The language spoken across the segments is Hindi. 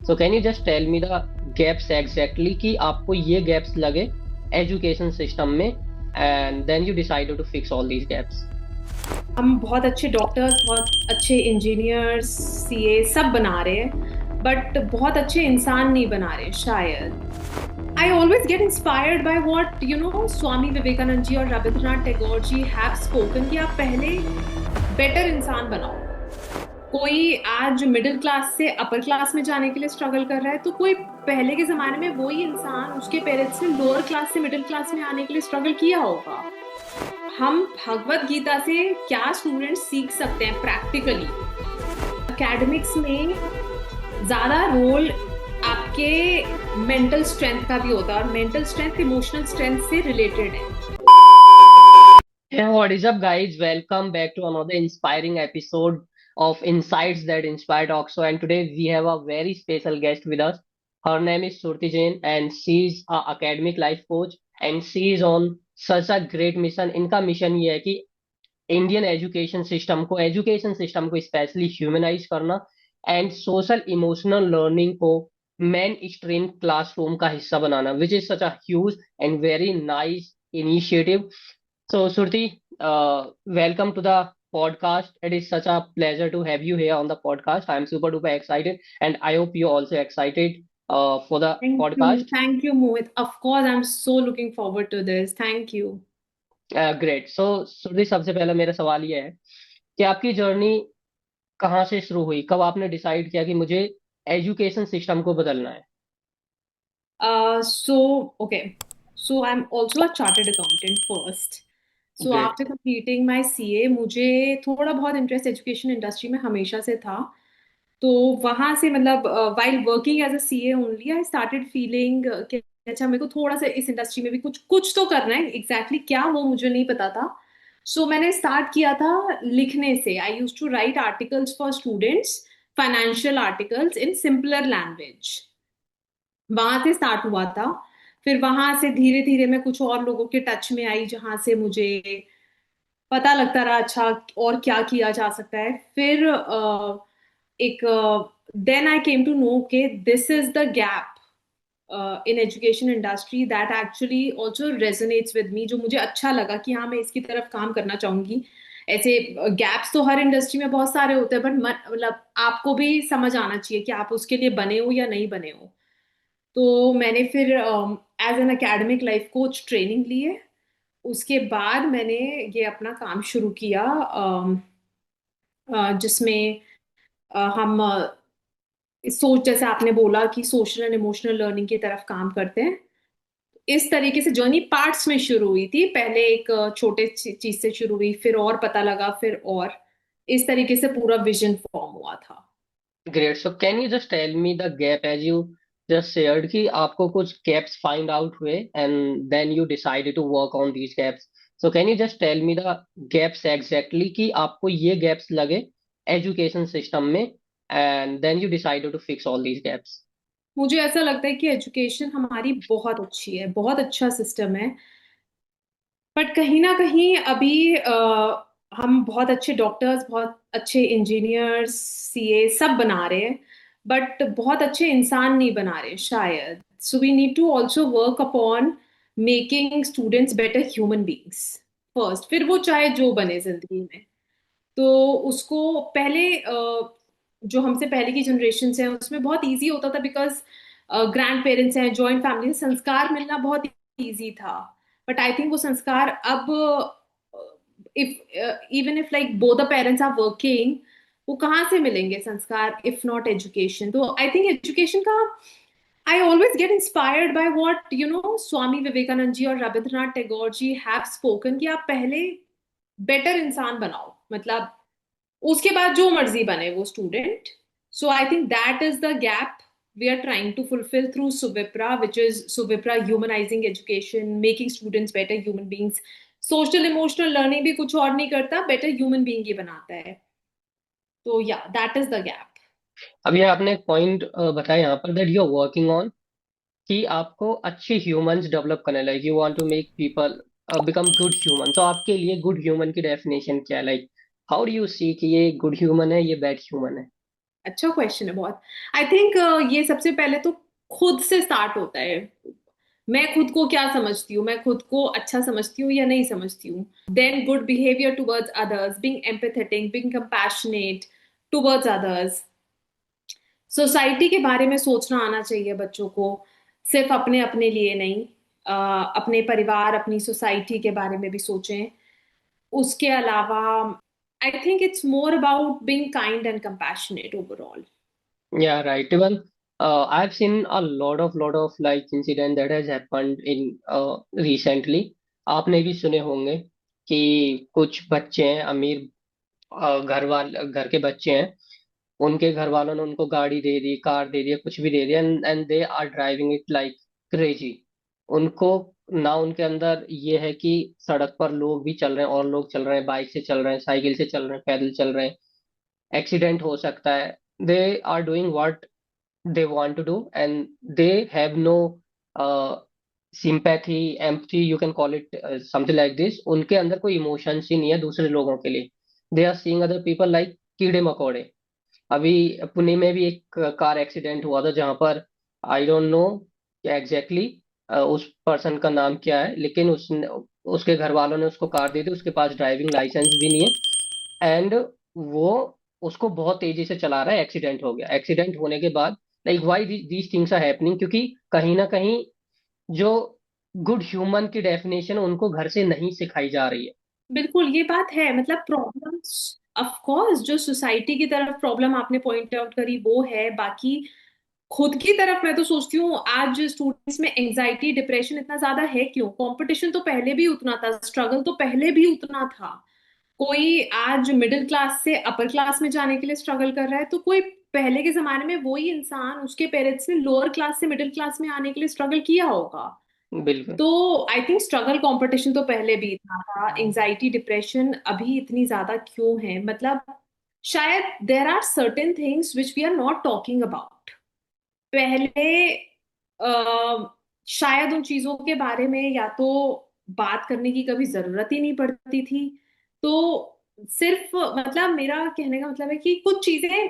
So can you just tell me the gaps exactly कि आपको ये गैप्स लगे एजुकेशन सिस्टम में and then you decided to fix all these gaps. हम बहुत अच्छे डॉक्टर्स, बहुत अच्छे इंजीनियर्स, सीए सब बना रहे हैं, बट बहुत अच्छे इंसान नहीं बना रहे शायद। I always get inspired by what Swami Vivekananda ji और रविंद्रनाथ टैगोर जी हैव स्पोकन कि आप पहले बेटर इंसान बनाओ। कोई आज मिडिल क्लास से अपर क्लास में जाने के लिए स्ट्रगल कर रहा है, तो कोई पहले के जमाने में वही इंसान उसके पेरेंट्स ने लोअर क्लास से मिडिल क्लास में आने के लिए स्ट्रगल किया होगा। हम भगवत गीता से क्या स्टूडेंट्स सीख सकते हैं प्रैक्टिकली। एकेडमिक्स में ज्यादा रोल आपके मेंटल स्ट्रेंथ का भी होता है, और मेंटल स्ट्रेंथ इमोशनल स्ट्रेंथ से रिलेटेड है। Hey, what is up, guys? Welcome back to another inspiring episode of Insights That Inspire Talkshow. And today we have a very special guest with us. Her name is Surti Jain, and she is a academic life coach. And she is on such a great mission. इनका मिशन ये है कि इंडियन एजुकेशन सिस्टम को स्पेशली ह्यूमनाइज करना एंड सोशल इमोशनल लर्निंग को मेन स्ट्रीम क्लासरूम का हिस्सा बनाना, which is such a huge and very nice initiative. So, Surti, welcome to the podcast. It is such a pleasure to have you here on the podcast. I am super duper excited, and I hope you're also excited for the podcast. Thank you, Mohit. Of course, I'm so looking forward to this. Thank you. Great. So Surbhi, सबसे पहला मेरा सवाल ये है कि आपकी जर्नी कहाँ से शुरू हुई, कब आपने डिसाइड किया कि मुझे एजुकेशन सिस्टम को बदलना है। Okay. So I'm also a chartered accountant first. So great. after completing my CA, मुझे थोड़ा बहुत इंटरेस्ट एजुकेशन इंडस्ट्री में हमेशा से था। तो वहां से मतलब while working as a CA only I started feeling कि अच्छा मेरे को थोड़ा सा इस इंडस्ट्री में भी कुछ कुछ तो करना है। एग्जैक्टली क्या वो मुझे नहीं पता था। सो मैंने स्टार्ट किया था लिखने से। I used to write articles for students, financial articles in simpler language. वहां से स्टार्ट हुआ था। फिर वहां से धीरे धीरे मैं कुछ और लोगों के टच में आई, जहां से मुझे पता लगता रहा अच्छा और क्या किया जा सकता है। फिर एक then I came to know के this is the gap in education industry that actually also resonates with me, जो मुझे अच्छा लगा कि हाँ मैं इसकी तरफ काम करना चाहूंगी। ऐसे गैप्स तो हर इंडस्ट्री में बहुत सारे होते हैं, बट मतलब आपको भी समझ आना चाहिए कि आप उसके लिए बने हो या नहीं बने हो। तो मैंने फिर as an academic life coach training ली है। उसके बाद मैंने ये अपना काम शुरू किया, जिसमें हम सोच जैसे आपने बोला कि सोशल एंड इमोशनल लर्निंग की तरफ काम करते हैं। इस तरीके से जर्नी पार्ट्स में शुरू हुई थी। पहले एक छोटे चीज से शुरू हुई, फिर और पता लगा, फिर और इस तरीके से पूरा विजन फॉर्म हुआ था। Great. So can you just tell me the gap as you just shared कि आपको कुछ गैप्स फाइंड आउट हुए and then you decided to work on these gaps. So can you just tell me the gaps exactly कि आपको ये गैप्स लगे एजुकेशन सिस्टम में and then you decided to fix all these gaps. मुझे ऐसा लगता है कि एजुकेशन हमारी बहुत अच्छी है, बहुत अच्छा सिस्टम है। बट कहीं ना कहीं अभी हम बहुत अच्छे डॉक्टर्स, बहुत अच्छे इंजीनियर्स, सीए सब बना रहे हैं, बट बहुत अच्छे इंसान नहीं बना रहे शायद। So we need to also work upon making students better human beings first, फिर वो चाहे जो बने जिंदगी में। तो उसको पहले जो हमसे पहले की जनरेशन है उसमें बहुत इजी होता था, बिकॉज ग्रैंड पेरेंट्स हैं, जॉइंट फैमिली से संस्कार मिलना बहुत इजी था। बट आई थिंक वो संस्कार अब, if even if like both the parents are working, वो कहाँ से मिलेंगे संस्कार इफ नॉट एजुकेशन। तो आई थिंक एजुकेशन का I always get inspired by what Swami Vivekananda ji और रविंद्रनाथ टैगोर जी हैव स्पोकन कि आप पहले बेटर इंसान बनाओ, मतलब उसके बाद जो मर्जी बने वो student. So I think that is the gap we are trying to fulfil through Suvipra, which is Suvipra humanising education, making students better human beings. Social emotional learning भी कुछ और नहीं करता, बेटर ह्यूमन बींग ही बनाता है। तो या दैट इज द गैप। अभी आपने एक पॉइंट बताया यहाँ पर that you are working on कि आपको अच्छे ह्यूमंस डेवलप करने, like you want to make people become good human. तो आपके लिए गुड ह्यूमन की डेफिनेशन क्या है, like how do you see कि ये गुड ह्यूमन है, ये बैड ह्यूमन है। अच्छा क्वेश्चन है बहुत। आई थिंक ये सबसे पहले तो खुद से स्टार्ट होता है। मैं खुद को क्या समझती हूँ, मैं खुद को अच्छा समझती हूँ या नहीं समझती हूँ। Then good behaviour towards others, being empathetic, being compassionate towards others. Society के बारे में सोचना आना चाहिए बच्चों को, सिर्फ अपने अपने लिए नहीं। अपने परिवार, अपनी सोसाइटी के बारे में भी सोचें। उसके अलावा I think it's more about being kind and compassionate overall. Yeah, right. Even I've seen a lot of like incident that has happened in recently. आपने भी सुने होंगे कि कुछ बच्चे हैं अमीर, घर के बच्चे हैं, उनके घर वालों ने उनको गाड़ी दे दी, कार दे दिया, कुछ भी दे दिया, and they are driving it like crazy. उनको ना उनके अंदर ये है कि सड़क पर लोग भी चल रहे हैं और लोग चल रहे हैं, बाइक से चल रहे हैं, साइकिल से चल रहे हैं, पैदल चल रहे हैं, एक्सीडेंट हो सकता है। They are doing what they want to do, and they have no sympathy, empathy, you can call it something like this। उनके अंदर कोई इमोशंस ही नहीं है दूसरे लोगों के लिए। They are seeing other people like कीड़े मकोड़े। अभी पुणे में भी एक कार एक्सीडेंट हुआ था जहां पर आई डोंट नो एग्जैक्टली उस पर्सन का नाम क्या है, लेकिन उसने, उसके घर वालों ने उसको कार दी थी, उसके पास ड्राइविंग लाइसेंस भी नहीं है, एंड वो उसको बहुत तेजी से चला रहा है, एक्सीडेंट हो गया। एक्सीडेंट होने के बाद like why these things are happening, क्योंकि कहीं ना कहीं जो गुड ह्यूमन की डेफिनेशन उनको घर से नहीं सिखाई जा रही है। बिल्कुल ये बात है। मतलब प्रॉब्लम्स ऑफ कोर्स जो सोसाइटी की तरफ प्रॉब्लम आपने पॉइंट आउट करी वो है, बाकी खुद की तरफ मैं तो सोचती हूँ आज स्टूडेंट्स में एंजाइटी डिप्रेशन इतना ज्यादा है क्यों? कंपटीशन तो पहले भी उतना था, स्ट्रगल तो पहले भी उतना था। कोई आज मिडिल क्लास से अपर क्लास में जाने के लिए स्ट्रगल कर रहा है, तो कोई पहले के जमाने में वही इंसान, उसके पेरेंट्स ने लोअर क्लास से मिडिल क्लास में आने के लिए स्ट्रगल किया होगा। बिल्कुल। तो आई थिंक स्ट्रगल कंपटीशन तो पहले भी इतना था। एंजाइटी डिप्रेशन अभी इतनी ज्यादा क्यों है? मतलब शायद there are certain things which we are not talking about. पहले शायद उन चीजों के बारे में या तो बात करने की कभी जरूरत ही नहीं पड़ती थी। तो सिर्फ मतलब मेरा कहने का मतलब है कि कुछ चीजें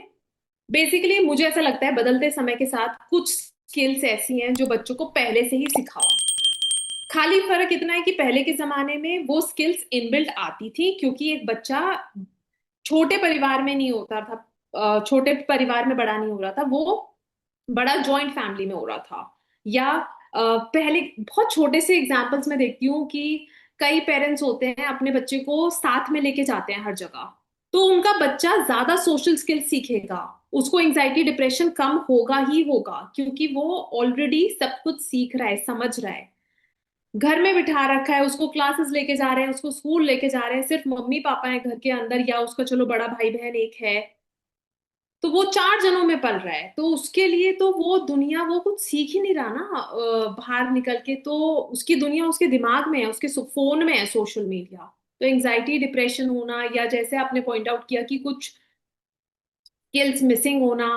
बेसिकली मुझे ऐसा लगता है बदलते समय के साथ कुछ स्किल्स ऐसी हैं जो बच्चों को पहले से ही सिखाओ। खाली फर्क इतना है कि पहले के जमाने में वो स्किल्स इनबिल्ट आती थी क्योंकि एक बच्चा छोटे परिवार में नहीं होता था, छोटे परिवार में बड़ा नहीं हो रहा था, वो बड़ा जॉइंट फैमिली में हो रहा था। या पहले बहुत छोटे से एग्जांपल्स में देखती हूँ कि कई पेरेंट्स होते हैं अपने बच्चे को साथ में लेके जाते हैं हर जगह, तो उनका बच्चा ज्यादा सोशल स्किल्स सीखेगा, उसको एंजाइटी डिप्रेशन कम होगा ही होगा क्योंकि वो ऑलरेडी सब कुछ सीख रहा है, समझ रहा है। घर में बिठा रखा है उसको, क्लासेस लेके जा रहे हैं उसको, स्कूल लेके जा रहे हैं, सिर्फ मम्मी पापा है घर के अंदर या उसका चलो बड़ा भाई बहन एक है, तो वो चार जनों में पल रहा है। तो उसके लिए तो वो दुनिया वो कुछ सीख ही नहीं रहा ना बाहर निकल के। तो उसकी दुनिया उसके दिमाग में है, उसके फोन में है, सोशल मीडिया। तो एंजाइटी डिप्रेशन होना या जैसे आपने पॉइंट आउट किया कि कुछ स्किल्स मिसिंग होना,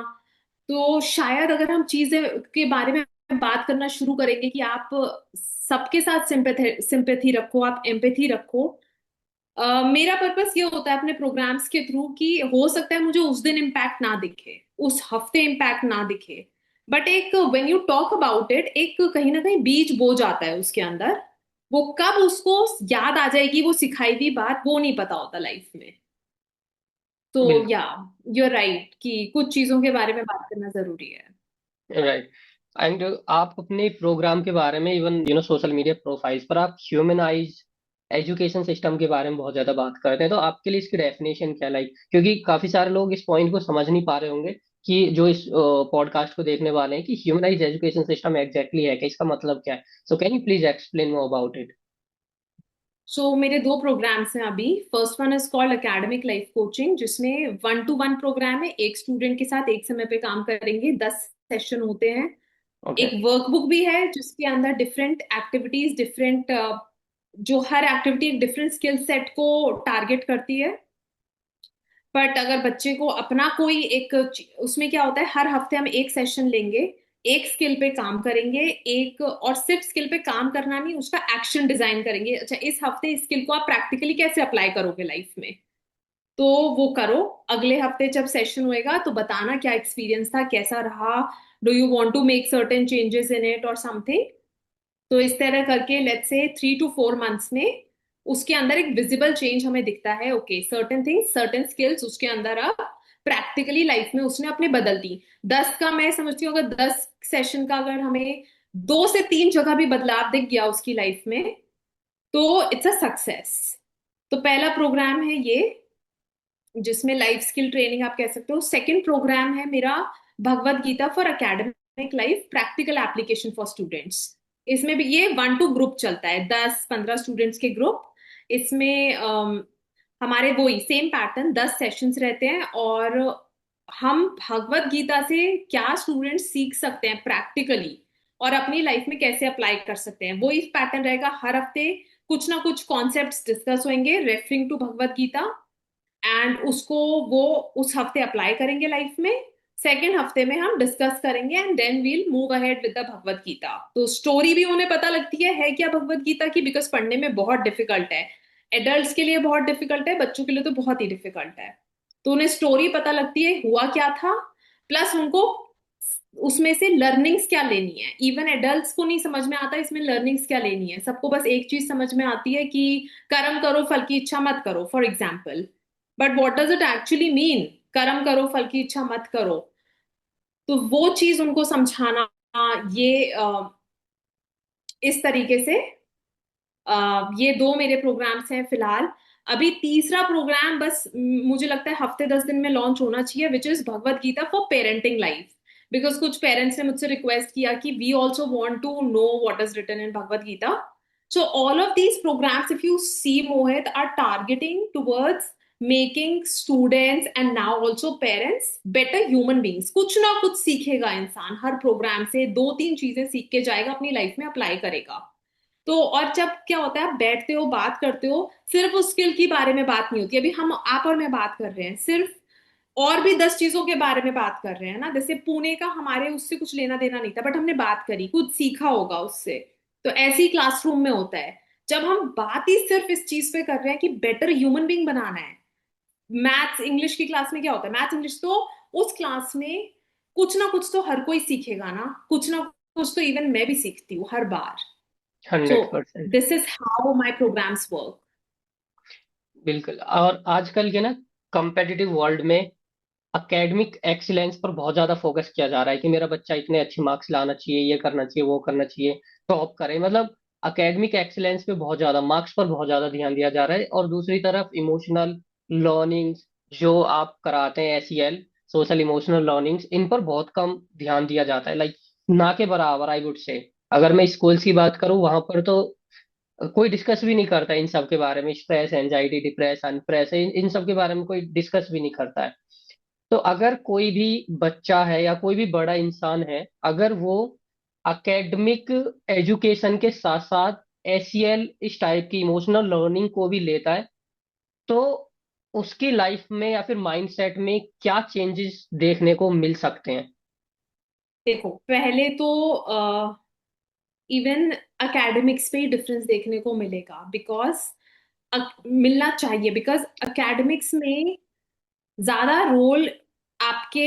तो शायद अगर हम चीजें के बारे में बात करना शुरू करेंगे कि आप सबके साथ सिंपैथी रखो, आप एम्पैथी रखो। मेरा पर्पस ये होता है अपने प्रोग्राम्स के थ्रू कि हो सकता है मुझे उस दिन इम्पैक्ट ना दिखे, उस हफ्ते इम्पैक्ट ना दिखे, बट एक when you talk about it एक कहीं ना कहीं बीज बो जाता है उसके अंदर। वो कब उसको याद आ जाएगी वो सिखाई हुई बात, वो नहीं पता होता लाइफ में। तो बिल्कुल। या यू आर राइट कि कुछ चीजों के बारे में बात करना जरूरी है। राइट। एंड आप अपने प्रोग्राम के बारे में, इवन सोशल मीडिया प्रोफाइल्स पर आप ह्यूमनाइज एजुकेशन सिस्टम के बारे में बहुत ज्यादा बात करते हैं, तो आपके लिए इसकी डेफिनेशन क्या, लाइक क्योंकि काफी सारे लोग इस पॉइंट को समझ नहीं पा रहे होंगे कि जो इस पॉडकास्ट को देखने वाले हैं, कि ह्यूमनाइज एजुकेशन सिस्टम एग्जैक्टली है कि इसका मतलब क्या है। सो can you please explain more about it. मेरे दो प्रोग्राम्स हैं अभी। First one is called academic life coaching, जिसमें 1-to-1 प्रोग्राम है, एक स्टूडेंट के साथ एक समय पे काम करेंगे, 10 सेशन होते हैं। ओके। एक वर्कबुक भी है जिसके अंदर डिफरेंट एक्टिविटीज, डिफरेंट जो हर एक्टिविटी एक डिफरेंट स्किल सेट को टारगेट करती है। बट अगर बच्चे को अपना कोई एक उसमें क्या होता है, हर हफ्ते हम एक सेशन लेंगे, एक स्किल पे काम करेंगे, एक और सिर्फ स्किल पे काम करना नहीं, उसका एक्शन डिजाइन करेंगे। अच्छा, इस हफ्ते इस स्किल को आप प्रैक्टिकली कैसे अप्लाई करोगे लाइफ में? तो वो करो। अगले हफ्ते जब सेशन होएगा तो बताना क्या एक्सपीरियंस था, कैसा रहा, do you want to make certain changes in it और समथिंग। तो इस तरह करके लेट्स से 3 to 4 मंथ्स में उसके अंदर एक विजिबल चेंज हमें दिखता है। Okay, certain things, certain skills उसके अंदर अब प्रैक्टिकली लाइफ में उसने अपने बदल दी। 10 का मैं समझती हूँ, अगर 10 सेशन का अगर हमें 2 से 3 जगह भी बदलाव दिख गया उसकी लाइफ में, तो इट्स अ सक्सेस। तो पहला प्रोग्राम है ये, जिसमें लाइफ स्किल ट्रेनिंग आप कह सकते हो। सेकंड प्रोग्राम है मेरा Bhagavad Gita for academic life practical application for students. इसमें भी ये 1 to ग्रुप चलता है, 10-15 स्टूडेंट्स के ग्रुप। इसमें हमारे वही सेम पैटर्न 10 सेशंस रहते हैं, और हम भगवत गीता से क्या स्टूडेंट्स सीख सकते हैं प्रैक्टिकली और अपनी लाइफ में कैसे अप्लाई कर सकते हैं, वही पैटर्न रहेगा। हर हफ्ते कुछ ना कुछ कॉन्सेप्ट्स डिस्कस होंगे referring to Bhagavad Gita, and उसको वो उस हफ्ते अप्लाई करेंगे लाइफ में। सेकेंड हफ्ते में हम डिस्कस करेंगे and then we'll move ahead with the Bhagavad Gita. तो स्टोरी भी उन्हें पता लगती है क्या भगवत गीता की, बिकॉज पढ़ने में बहुत डिफिकल्ट है। एडल्ट्स के लिए बहुत डिफिकल्ट है, बच्चों के लिए तो बहुत ही डिफिकल्ट है। तो उन्हें स्टोरी पता लगती है हुआ क्या था, प्लस उनको उसमें से लर्निंग्स क्या लेनी है। इवन एडल्ट्स को नहीं समझ में आता इसमें लर्निंग्स क्या लेनी है, सबको बस एक चीज समझ में आती है कि कर्म करो फल की इच्छा मत करो, for example. But what does it actually mean, कर्म करो फल की इच्छा मत करो। तो वो चीज उनको समझाना, ये इस तरीके से ये 2 मेरे प्रोग्राम्स हैं फिलहाल। अभी तीसरा प्रोग्राम बस मुझे लगता है हफ्ते 10 दिन में लॉन्च होना चाहिए, which is Bhagavad Gita for parenting life. Because कुछ पेरेंट्स ने मुझसे रिक्वेस्ट किया कि we also want to know what is written in Bhagavad Gita. So all of these programmes, if you see Mohit, are targeting towards making students and now also parents better human beings. कुछ ना कुछ सीखेगा इंसान हर प्रोग्राम से, 2-3 चीजें सीख के जाएगा, अपनी लाइफ में अप्लाई करेगा। तो और जब क्या होता है, आप बैठते हो बात करते हो, सिर्फ उस स्किल के बारे में बात नहीं होती। अभी हम आप और मैं बात कर रहे हैं, सिर्फ और भी 10 चीजों के बारे में बात कर रहे हैं ना। जैसे पुणे का हमारे उससे कुछ लेना देना नहीं था, बट हमने बात करी, कुछ सीखा होगा उससे। तो ऐसे ही क्लासरूम में होता है, जब हम बात ही सिर्फ इस चीज पे कर रहे हैं कि बेटर ह्यूमन बींग बनाना है। मैथ्स इंग्लिश की क्लास में क्या होता है, मैथ्स इंग्लिश तो उस क्लास में कुछ ना कुछ तो हर कोई सीखेगा ना, कुछ ना कुछ तो इवन मैं भी सीखती हूँ हर बार। So 100%। this is how my programs work. बिल्कुल। और आजकल के ना कंपेटिटिव वर्ल्ड में एकेडमिक एक्सीलेंस पर बहुत ज्यादा फोकस किया जा रहा है कि मेरा बच्चा इतने अच्छे मार्क्स लाना चाहिए, ये करना चाहिए, वो करना चाहिए, टॉप करे। मतलब एकेडमिक एक्सीलेंस पे बहुत ज्यादा, मार्क्स पर बहुत ज्यादा ध्यान दिया जा रहा है। और दूसरी तरफ इमोशनल लर्निंग्स जो आप कराते हैं, एसीएल, सोशल इमोशनल लर्निंग्स, इन पर बहुत कम ध्यान दिया जाता है। लाइक ना के बराबर आई वुड से। अगर मैं स्कूल्स की बात करूँ, वहां पर तो कोई डिस्कस भी नहीं करता इन सब के बारे में। स्ट्रेस, एंजाइटी, डिप्रेशन, प्रेस, इन सब के बारे में कोई डिस्कस भी नहीं करता है। तो अगर कोई भी बच्चा है या कोई भी बड़ा इंसान है, अगर वो एकेडमिक एजुकेशन के साथ साथ एसीएल, इस टाइप की इमोशनल लर्निंग को भी लेता है, तो उसकी लाइफ में या फिर माइंडसेट में क्या चेंजेस देखने को मिल सकते हैं? देखो पहले तो इवन एकेडमिक्स पे ही डिफरेंस देखने को मिलेगा, बिकॉज मिलना चाहिए, बिकॉज एकेडमिक्स में ज्यादा रोल आपके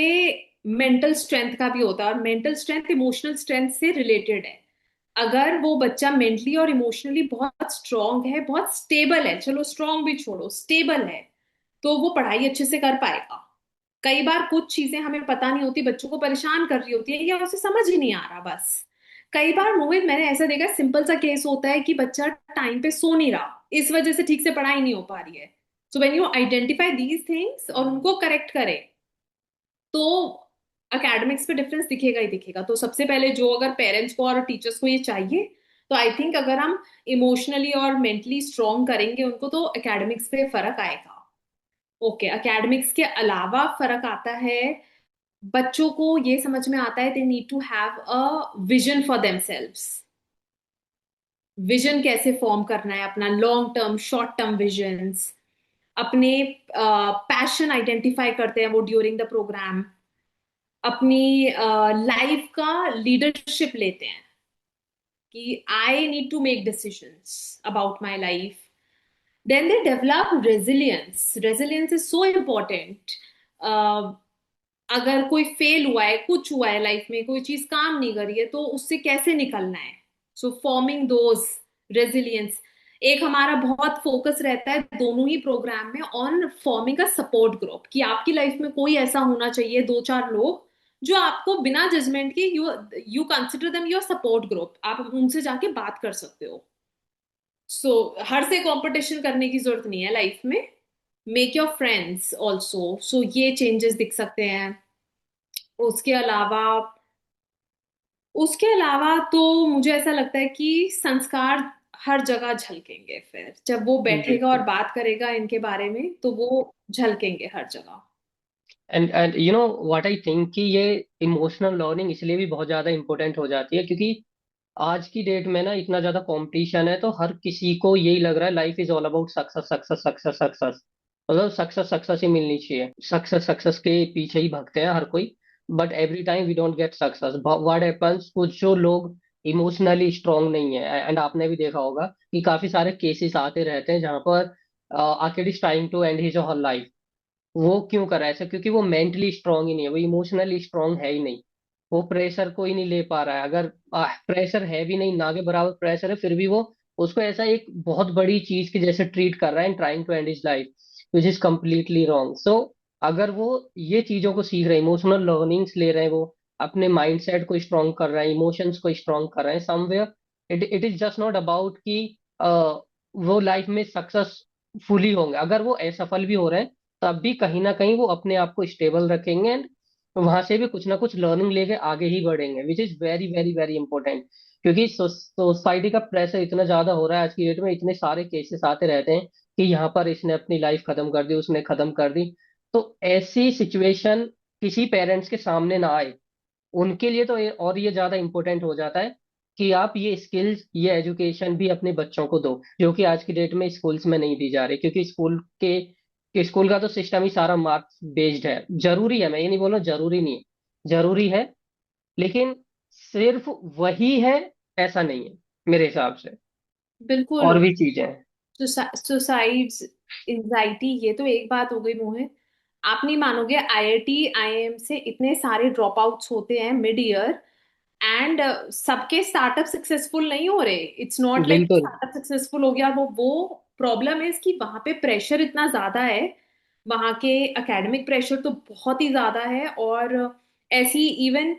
मेंटल स्ट्रेंथ का भी होता है, और मेंटल स्ट्रेंथ इमोशनल स्ट्रेंथ से रिलेटेड है। अगर वो बच्चा मेंटली और इमोशनली बहुत स्ट्रांग है, बहुत स्टेबल है, चलो स्ट्रांग भी छोड़ो, स्टेबल है, तो वो पढ़ाई अच्छे से कर पाएगा। कई बार कुछ चीजें हमें पता नहीं होती, बच्चों को परेशान कर रही होती है, या उसे समझ ही नहीं आ रहा बस। कई बार मोहित मैंने ऐसा देखा, सिंपल सा केस होता है कि बच्चा टाइम पे सो नहीं रहा, इस वजह से ठीक से पढ़ाई नहीं हो पा रही है। So when you identify these things और उनको करेक्ट करे, तो एकेडमिक्स पे डिफरेंस दिखेगा ही दिखेगा। तो सबसे पहले जो अगर पेरेंट्स को और टीचर्स को ये चाहिए, तो आई थिंक अगर हम इमोशनली और मेंटली स्ट्रांग करेंगे उनको, तो एकेडमिक्स पे फर्क आएगा। ओके, एकेडमिक्स के अलावा फर्क आता है, बच्चों को ये समझ में आता है they need to have a vision for themselves. Vision कैसे फॉर्म करना है अपना, long term short term visions, अपने पैशन आइडेंटिफाई करते हैं वो ड्यूरिंग द प्रोग्राम, अपनी लाइफ का लीडरशिप लेते हैं कि I need to make decisions about my life. then they develop resilience is so important. अगर कोई फेल हुआ है, कुछ हुआ है लाइफ में, कोई चीज काम नहीं करी है, तो उससे कैसे निकलना है। सो फॉर्मिंग दोज रेजिलियंस। एक हमारा बहुत फोकस रहता है दोनों ही प्रोग्राम में on forming a support group, कि आपकी लाइफ में कोई ऐसा होना चाहिए, दो चार लोग जो आपको बिना जजमेंट के you you consider them your support group, आप उनसे जाके बात कर सकते हो। सो हर से कंपटीशन करने की जरूरत नहीं है लाइफ में। मेक योर फ्रेंड्स ऑल्सो, सो ये चेंजेस दिख सकते हैं। उसके अलावा उसके अलावा तो मुझे ऐसा लगता है कि संस्कार हर जगह झलकेंगे, फिर जब वो बैठेगा और बिल्कुल। बात करेगा इनके बारे में तो वो झलकेंगे हर जगह। And you know what I think कि ये इमोशनल लर्निंग इसलिए भी बहुत ज्यादा इंपॉर्टेंट हो जाती है क्योंकि आज की डेट में ना इतना ज्यादा कंपटीशन है, तो हर किसी को यही लग रहा है life is all about success success success success. मतलब सक्सेस सक्सेस ही मिलनी चाहिए, सक्सेस सक्सेस के पीछे ही भागते हैं हर कोई। But every time we don't get success. What happens, कुछ जो लोग इमोशनली स्ट्रांग नहीं है, एंड आपने भी देखा होगा कि काफी सारे केसेस आते रहते हैं जहां पर आर्किड is trying to end his her life. वो क्यों कर रहा है ऐसा? क्योंकि वो मेंटली स्ट्रांग ही नहीं है, वो इमोशनली स्ट्रांग है ही नहीं। वो प्रेशर को ही नहीं ले पा रहा है। अगर प्रेशर है भी नहीं, ना के बराबर प्रेशर है, फिर भी वो उसको ऐसा एक बहुत बड़ी चीज की जैसे ट्रीट कर रहा है, and trying to end his life, which is completely wrong. So अगर वो ये चीजों को सीख रहे हैं, इमोशनल लर्निंग्स ले रहे हैं, वो अपने माइंडसेट को स्ट्रांग कर रहे हैं, इमोशंस को स्ट्रांग कर रहे हैं somewhere, it it is just not about कि वो लाइफ में सक्सेसफुली होंगे। अगर वो असफल भी हो रहे हैं तब भी कहीं ना कहीं वो अपने आप को स्टेबल रखेंगे, एंड वहां से भी कुछ ना कुछ लर्निंग लेके आगे ही बढ़ेंगे, which is very very very important. क्योंकि सोसाइटी का प्रेशर इतना ज्यादा हो रहा है आज की डेट में, इतने सारे केसेस आते रहते हैं कि यहाँ पर इसने अपनी लाइफ खत्म कर दी, उसने खत्म कर दी। तो ऐसी सिचुएशन किसी पेरेंट्स के सामने ना आए, उनके लिए तो और ये ज्यादा इंपॉर्टेंट हो जाता है कि आप ये स्किल्स, ये एजुकेशन भी अपने बच्चों को दो, जो कि आज की डेट में स्कूल्स में नहीं दी जा रही। क्योंकि स्कूल का तो सिस्टम ही सारा मार्क्स बेस्ड है। जरूरी है, मैं ये नहीं बोल रहा हूँ जरूरी नहीं है, जरूरी है, लेकिन सिर्फ वही है ऐसा नहीं है मेरे हिसाब से। बिल्कुल। और भी चीजें हैं। सुसाइड्स, एंजाइटी, ये तो एक बात हो गई मोहित। आप नहीं मानोगे, आईआईटी आईआईएम से इतने सारे ड्रॉप आउट्स होते हैं मिड ईयर, एंड सबके स्टार्टअप सक्सेसफुल नहीं हो रहे। इट्स नॉट लाइक बिल्कुल। स्टार्टअप सक्सेसफुल हो गया। वो प्रॉब्लम है इसकी, वहां पे प्रेशर इतना ज्यादा है। वहां के एकेडमिक प्रेशर तो बहुत ही ज्यादा है। और ऐसी इवन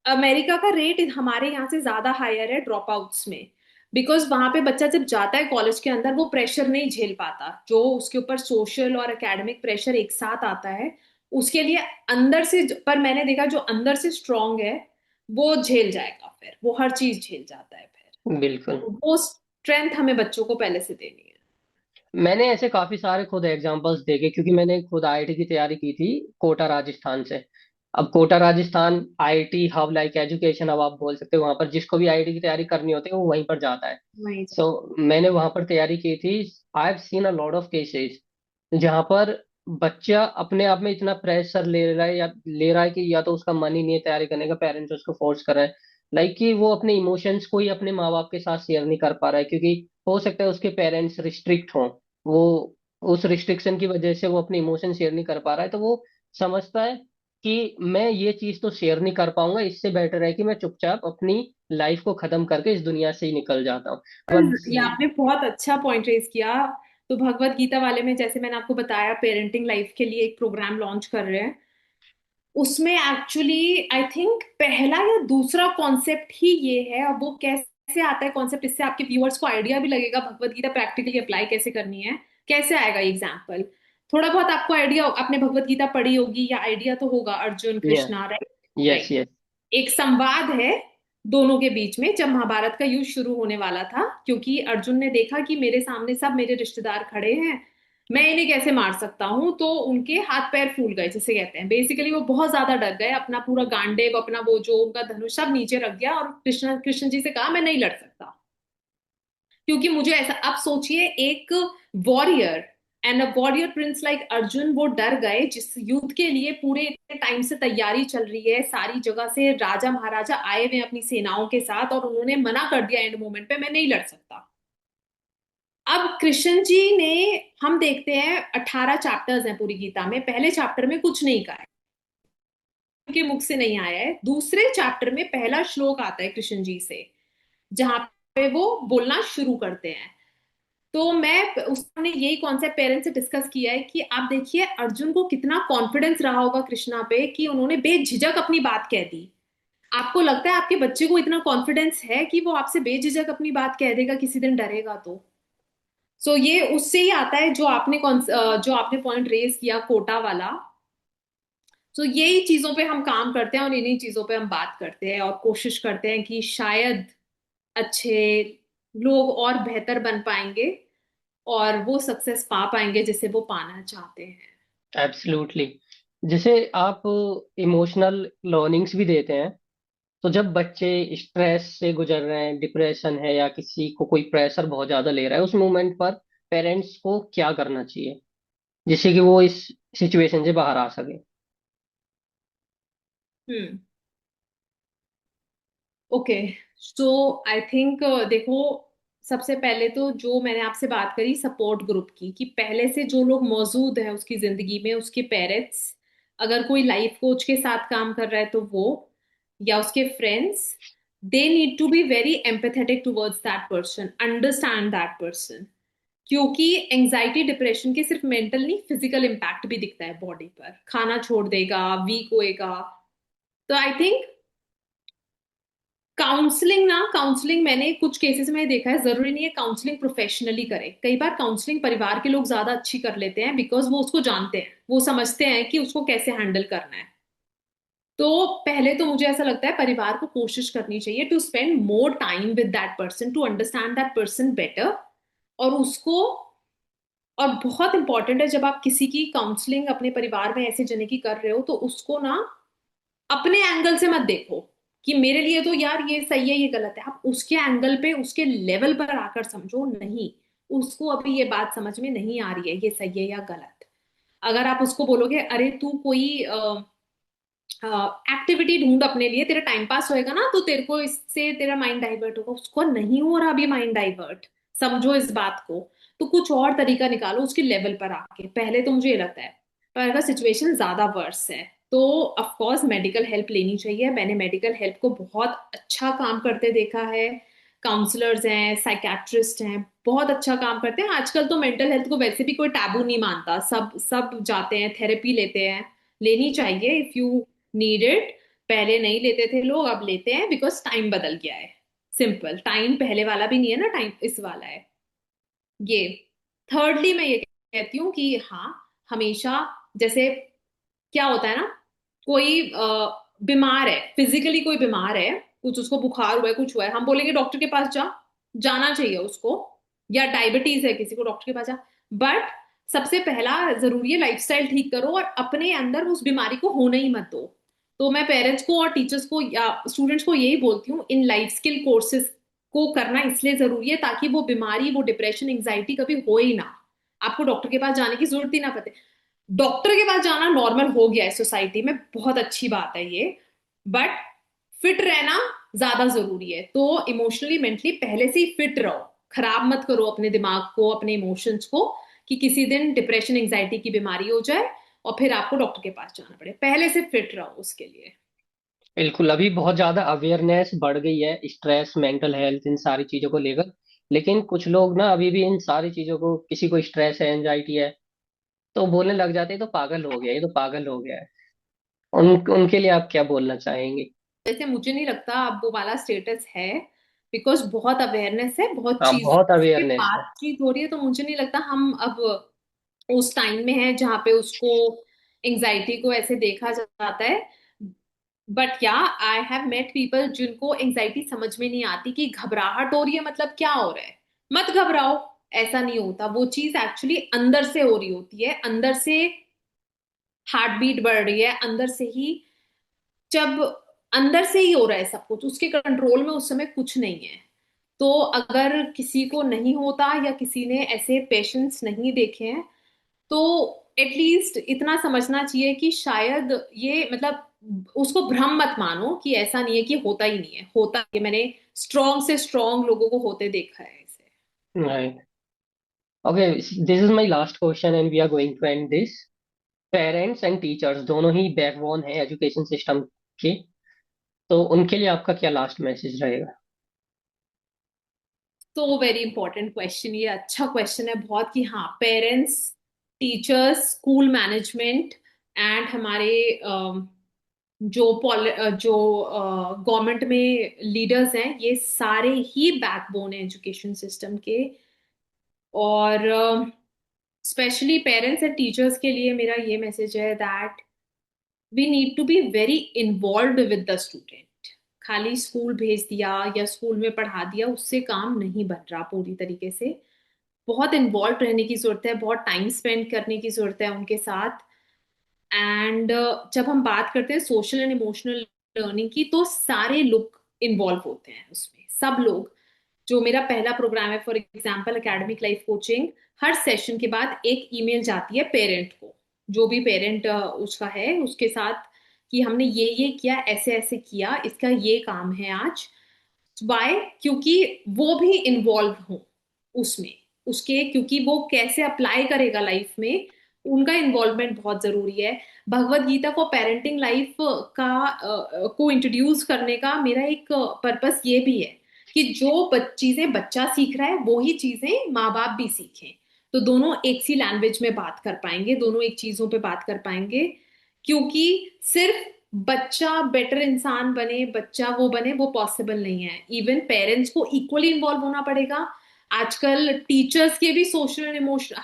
अमेरिका का रेट हमारे यहाँ से ज्यादा हायर है ड्रॉप आउट्स में। बिकॉज वहां पे बच्चा जब जाता है कॉलेज के अंदर, वो प्रेशर नहीं झेल पाता जो उसके ऊपर सोशल और एकेडमिक प्रेशर एक साथ आता है। उसके लिए अंदर से, पर मैंने देखा जो अंदर से स्ट्रांग है वो झेल जाएगा, फिर वो हर चीज झेल जाता है फिर। बिल्कुल। तो वो स्ट्रेंथ हमें बच्चों को पहले से देनी है। मैंने ऐसे काफी सारे खुद एग्जांपल्स देखे, क्योंकि मैंने खुद आईआईटी की तैयारी की थी कोटा राजस्थान से। अब Kota Rajasthan IIT hub, like education hub आप बोल सकते हो, वहां पर जिसको भी आईआईटी की तैयारी करनी होती है वो वहीं पर जाता है। वही। सो मैंने वहां पर तैयारी की थी। I have seen a lot of cases जहां पर बच्चा अपने आप में इतना प्रेशर ले रहा है, या ले रहा है कि या तो उसका मन ही नहीं है तैयारी करने का, पेरेंट्स उसको फोर्स कर रहे हैं, लाइक कि वो अपने इमोशंस को ही अपने माँ बाप के साथ शेयर नहीं कर पा रहा है, क्योंकि हो सकता है उसके पेरेंट्स रिस्ट्रिक्ट हों। वो उस रिस्ट्रिक्शन की वजह से वो अपने इमोशन शेयर नहीं कर पा रहा है, तो वो समझता है कि मैं ये चीज तो शेयर नहीं कर पाऊंगा, इससे बेटर है कि मैं चुपचाप अपनी लाइफ को खत्म करके इस दुनिया से ही निकल जाता हूँ। अब ये आपने बहुत अच्छा पॉइंट रेज किया। तो भगवत गीता वाले में, जैसे मैंने आपको बताया, पेरेंटिंग लाइफ के लिए एक प्रोग्राम लॉन्च कर रहे हैं। उसमें एक्चुअली आई थिंक पहला या दूसरा कॉन्सेप्ट ही ये है। अब वो कैसे आता है कॉन्सेप्ट, इससे आपके व्यूअर्स को आइडिया भी लगेगा भगवत गीता प्रैक्टिकली अप्लाई कैसे करनी है, कैसे आएगा एग्जाम्पल। थोड़ा बहुत आपको आइडिया, आपने भगवत गीता पढ़ी होगी या आइडिया तो होगा, Arjun Krishna, right. Yes right. Yes. एक संवाद है दोनों के बीच में, जब महाभारत का युद्ध शुरू होने वाला था, क्योंकि अर्जुन ने देखा कि मेरे सामने सब मेरे रिश्तेदार खड़े हैं, मैं इन्हें कैसे मार सकता हूं। तो उनके हाथ पैर फूल गए, जिसे कहते हैं बेसिकली, वो बहुत ज्यादा डर गए। अपना पूरा गांडीव, अपना वो जो उनका धनुष, सब नीचे रख दिया, और कृष्ण कृष्ण जी से कहा मैं नहीं लड़ सकता, क्योंकि मुझे ऐसा। अब सोचिए, एक warrior and a warrior Prince like Arjun, वो डर गए जिस युद्ध के लिए पूरे इतने टाइम से तैयारी चल रही है, सारी जगह से राजा महाराजा आए हुए हैं अपनी सेनाओं के साथ, और उन्होंने मना कर दिया एंड मोमेंट पे, मैं नहीं लड़ सकता। अब कृष्ण जी ने, हम देखते हैं 18 चैप्टर्स हैं पूरी गीता में, पहले चैप्टर में कुछ नहीं कहा है, उनके मुख से नहीं आया है। दूसरे चैप्टर में पहला श्लोक आता है कृष्ण जी से, जहां पे वो बोलना शुरू करते हैं। तो मैं उसने यही कॉन्सेप्ट पेरेंट्स से डिस्कस किया है कि आप देखिए अर्जुन को कितना कॉन्फिडेंस रहा होगा कृष्णा पे कि उन्होंने बेझिझक अपनी बात कह दी। आपको लगता है आपके बच्चे को इतना कॉन्फिडेंस है कि वो आपसे बेझिझक अपनी बात कह देगा किसी दिन डरेगा तो? सो ये उससे ही आता है जो आपने जो आपने पॉइंट रेज किया कोटा वाला। सो यही चीजों पे हम काम करते हैं और इन्हीं चीजों पे हम बात करते हैं और कोशिश करते हैं कि शायद अच्छे लोग और बेहतर बन पाएंगे और वो सक्सेस पा पाएंगे जिसे वो पाना चाहते हैं। एब्सोल्युटली। जैसे आप इमोशनल लर्निंग्स भी देते हैं, तो जब बच्चे स्ट्रेस से गुजर रहे हैं, डिप्रेशन है या किसी को कोई प्रेशर बहुत ज्यादा ले रहा है, उस मोमेंट पर पेरेंट्स को क्या करना चाहिए जिससे कि वो इस सिचुएशन से बाहर आ सके? हम्म। ओके। सो आई थिंक देखो, सबसे पहले तो जो मैंने आपसे बात करी सपोर्ट ग्रुप की, कि पहले से जो लोग मौजूद हैं उसकी जिंदगी में, उसके पेरेंट्स, अगर कोई लाइफ कोच के साथ काम कर रहा है तो वो, या उसके friends, they need to be very empathetic towards that person, understand that person. क्योंकि एंजाइटी डिप्रेशन के सिर्फ मेंटल नहीं, फिजिकल इम्पैक्ट भी दिखता है बॉडी पर, खाना छोड़ देगा, वीक होएगा। तो आई थिंक काउंसलिंग मैंने कुछ केसेस में देखा है, जरूरी नहीं है काउंसलिंग प्रोफेशनली करे, कई बार काउंसलिंग परिवार के लोग ज्यादा अच्छी कर लेते हैं बिकॉज वो उसको जानते हैं, वो समझते हैं कि उसको कैसे हैंडल करना है। तो पहले तो मुझे ऐसा लगता है परिवार को कोशिश करनी चाहिए to spend more time with that person, to understand that person better. और उसको, और बहुत इंपॉर्टेंट है जब आप किसी की काउंसलिंग अपने परिवार में ऐसे जने की कर रहे हो, तो उसको ना अपने एंगल से मत देखो कि मेरे लिए तो यार ये सही है ये गलत है, आप उसके एंगल पे उसके लेवल पर आकर समझो, नहीं उसको अभी ये बात समझ में नहीं आ रही है ये सही है या गलत। अगर आप उसको बोलोगे अरे तू कोई एक्टिविटी ढूंढ अपने लिए, तेरा टाइम पास होएगा ना, तो तेरे को इससे तेरा माइंड डाइवर्ट होगा, उसको नहीं हो रहा अभी माइंड डाइवर्ट, समझो इस बात को, तो कुछ और तरीका निकालो उसके लेवल पर आके, पहले तो मुझे ये लगता है। पर अगर सिचुएशन ज्यादा वर्स है तो ऑफ कोर्स मेडिकल हेल्प लेनी चाहिए। मैंने मेडिकल हेल्प को बहुत अच्छा काम करते देखा है, काउंसलर्स हैं, साइकेट्रिस्ट हैं, बहुत अच्छा काम करते हैं। आजकल तो मेंटल हेल्थ को वैसे भी कोई टैबू नहीं मानता, सब सब जाते हैं, थेरेपी लेते हैं, लेनी चाहिए इफ यू नीड इट। पहले नहीं लेते थे लोग, अब लेते हैं बिकॉज टाइम बदल गया है। सिंपल, टाइम पहले वाला भी नहीं है ना, टाइम इस वाला है ये। थर्डली मैं ये कहती हूँ कि हाँ, हमेशा, जैसे क्या होता है ना, कोई बीमार है, फिजिकली कोई बीमार है, कुछ उसको बुखार हुआ है, कुछ हुआ है, हम बोलेंगे डॉक्टर के पास जा, जाना चाहिए उसको। या डायबिटीज है किसी को, डॉक्टर के पास जा। बट सबसे पहला जरूरी है लाइफस्टाइल ठीक करो और अपने अंदर उस बीमारी को होने ही मत दो। तो मैं पेरेंट्स को और टीचर्स को या स्टूडेंट्स को यही बोलती हूँ, इन लाइफ स्किल कोर्सेज को करना इसलिए जरूरी है ताकि वो बीमारी, वो डिप्रेशन, एंजाइटी कभी हो ही ना, आपको डॉक्टर के पास जाने की जरूरत ही ना पड़े। डॉक्टर के पास जाना नॉर्मल हो गया है सोसाइटी में, बहुत अच्छी बात है ये। बट फिट रहना ज्यादा जरूरी है, तो इमोशनली मेंटली पहले से ही फिट रहो, खराब मत करो अपने दिमाग को, अपने इमोशंस को, कि किसी दिन डिप्रेशन एंजाइटी की बीमारी हो जाए और फिर आपको डॉक्टर के पास जाना पड़े। पहले से फिट रहो उसके लिए। बिल्कुल, अभी बहुत ज्यादा अवेयरनेस बढ़ गई है स्ट्रेस, मेंटल हेल्थ, इन सारी चीजों को लेकर। लेकिन कुछ लोग ना अभी भी इन सारी चीजों को, किसी को स्ट्रेस है, एंजाइटी है, तो बोलने लग जाते हैं तो पागल हो गया, ये तो पागल हो गया है। उनके लिए आप क्या बोलना चाहेंगे? वैसे मुझे नहीं लगता अब वो वाला स्टेटस है, बिकॉज बहुत अवेयरनेस है, बहुत हाँ, चीजों बहुत पे अवेयरनेस है। बातचीत हो रही है, तो मुझे नहीं लगता हम अब उस टाइम में है जहाँ पे उसको, एंजाइटी को ऐसे देखा जाता है। बट या आई हैव मेट पीपल जिनको एंजाइटी समझ में नहीं आती, कि घबराहट हो रही है मतलब क्या हो रहा है, मत घबराओ, ऐसा नहीं होता, वो चीज एक्चुअली अंदर से हो रही होती है, अंदर से हार्ट बीट बढ़ रही है अंदर से ही, जब अंदर से ही हो रहा है सब कुछ, उसके कंट्रोल में उस समय कुछ नहीं है। तो अगर किसी को नहीं होता या किसी ने ऐसे पेशेंट्स नहीं देखे हैं, तो एटलीस्ट इतना समझना चाहिए कि शायद ये मतलब, उसको भ्रम मत मानो कि ऐसा नहीं है कि होता ही नहीं है, होता है, मैंने स्ट्रॉन्ग से स्ट्रॉन्ग लोगों को होते देखा है ऐसे। Right. Okay, this is my last question and we are going to end this. Parents and teachers दोनों ही बैकबोन है एजुकेशन सिस्टम के, तो उनके लिए आपका क्या लास्ट मैसेज रहेगा? तो वेरी इंपॉर्टेंट क्वेश्चन, ये अच्छा क्वेश्चन है बहुत कि हाँ, parents, teachers, school management and हमारे जो गवर्नमेंट में लीडर्स हैं, ये सारे ही बैकबोन है एजुकेशन सिस्टम के। और स्पेशली पेरेंट्स एंड टीचर्स के लिए मेरा ये मैसेज है that we need to be very involve with the student. खाली स्कूल भेज दिया या स्कूल में पढ़ा दिया उससे काम नहीं बन रहा पूरी तरीके से। बहुत इन्वॉल्व रहने की जरूरत है, बहुत टाइम स्पेंड करने की जरूरत है उनके साथ। एंड जब हम बात करते हैं सोशल एंड इमोशनल लर्निंग की, तो सारे लोग इन्वॉल्व होते हैं उसमें, सब लोग। जो मेरा पहला प्रोग्राम है, for example academic life coaching, her session के बाद एक ईमेल जाती है पेरेंट को, जो भी पेरेंट उसका है उसके साथ, कि हमने ये किया, ऐसे ऐसे किया, इसका ये काम है आज। वाई? क्योंकि वो भी इन्वॉल्व हो उसमें, उसके, क्योंकि वो कैसे अप्लाई करेगा लाइफ में, उनका इन्वॉल्वमेंट बहुत जरूरी है। भगवत गीता को पेरेंटिंग लाइफ का को इंट्रोड्यूस करने का मेरा एक पर्पस ये भी है कि जो चीजें बच्चा सीख रहा है वो ही चीजें माँ बाप भी सीखें, तो दोनों एक सी लैंग्वेज में बात कर पाएंगे, दोनों एक चीजों पे बात कर पाएंगे। क्योंकि सिर्फ बच्चा बेटर इंसान बने, बच्चा वो बने, वो पॉसिबल नहीं है। इवन पेरेंट्स को इक्वली इन्वॉल्व होना पड़ेगा। आजकल टीचर्स के भी social and emotional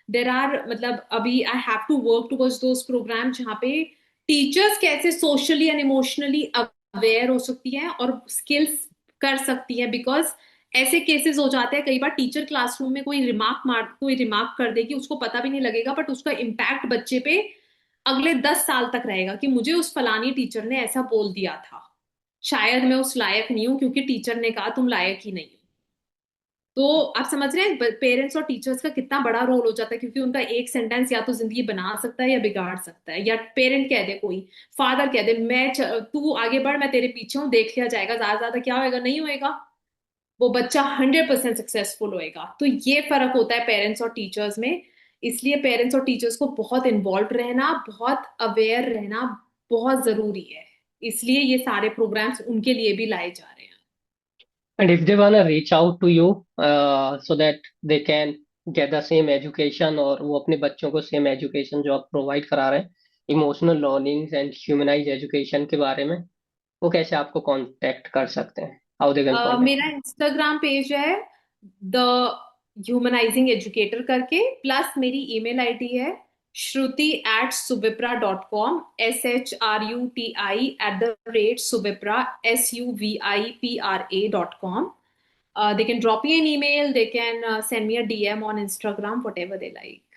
there are, मतलब अभी I have to work towards those programme जहाँ पे टीचर्स कैसे सोशली एंड इमोशनली अवेयर हो सकती हैं और स्किल्स कर सकती हैं। बिकॉज ऐसे केसेस हो जाते हैं कई बार, टीचर क्लासरूम में कोई रिमार्क कर देगी, उसको पता भी नहीं लगेगा, बट उसका इम्पैक्ट बच्चे पे अगले 10 साल तक रहेगा कि मुझे उस फलानी टीचर ने ऐसा बोल दिया था, शायद मैं उस लायक नहीं हूं क्योंकि टीचर ने कहा तुम लायक ही नहीं हो। तो आप समझ रहे हैं पेरेंट्स और टीचर्स का कितना बड़ा रोल हो जाता है, क्योंकि उनका एक सेंटेंस या तो जिंदगी बना सकता है या बिगाड़ सकता है। या पेरेंट कह दे, कोई फादर कह दे, तू आगे बढ़, मैं तेरे पीछे हूँ, देख लिया जाएगा, ज्यादा ज्यादा क्या होएगा, नहीं होएगा, वो बच्चा 100% सक्सेसफुल होएगा। तो ये फर्क होता है पेरेंट्स और टीचर्स में। इसलिए पेरेंट्स और टीचर्स को बहुत इन्वॉल्व रहना, बहुत अवेयर रहना बहुत जरूरी है। इसलिए ये सारे प्रोग्राम्स उनके लिए भी लाए जा रहे हैं। And if they wanna reach out to you so that they can get the same education, और वो अपने बच्चों को सेम एजुकेशन जो आप प्रोवाइड करा रहे हैं, emotional learning and humanise education के बारे में, वो कैसे आपको कांटेक्ट कर सकते हैं? हाउ दे कैन मेरा कांटेक्ट? इंस्टाग्राम पेज है द ह्यूमनाइजिंग एजुकेटर करके, प्लस मेरी ईमेल आईडी है shruti@suvipra.com, SHRUTI@suvipra, SUVIPRA.com. They can drop me an email, they can send me a DM on Instagram, whatever they like.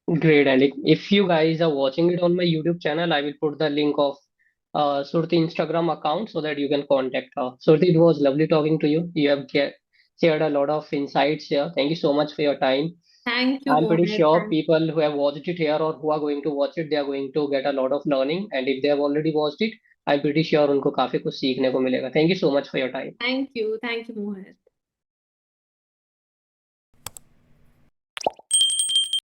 Great. And if you guys are watching it on my YouTube channel, I will put the link of Surti Instagram account so that you can contact her. Surti, it was lovely talking to you. You have shared a lot of insights here. Thank you so much for your time. Thank you, I'm pretty Mohit. sure people who have watched it here or who are going to watch it, they are going to get a lot of learning. And if they have already watched it, I'm pretty sure उनको काफी कुछ सीखने को मिलेगा. Thank you so much for your time. Thank you, Mohit.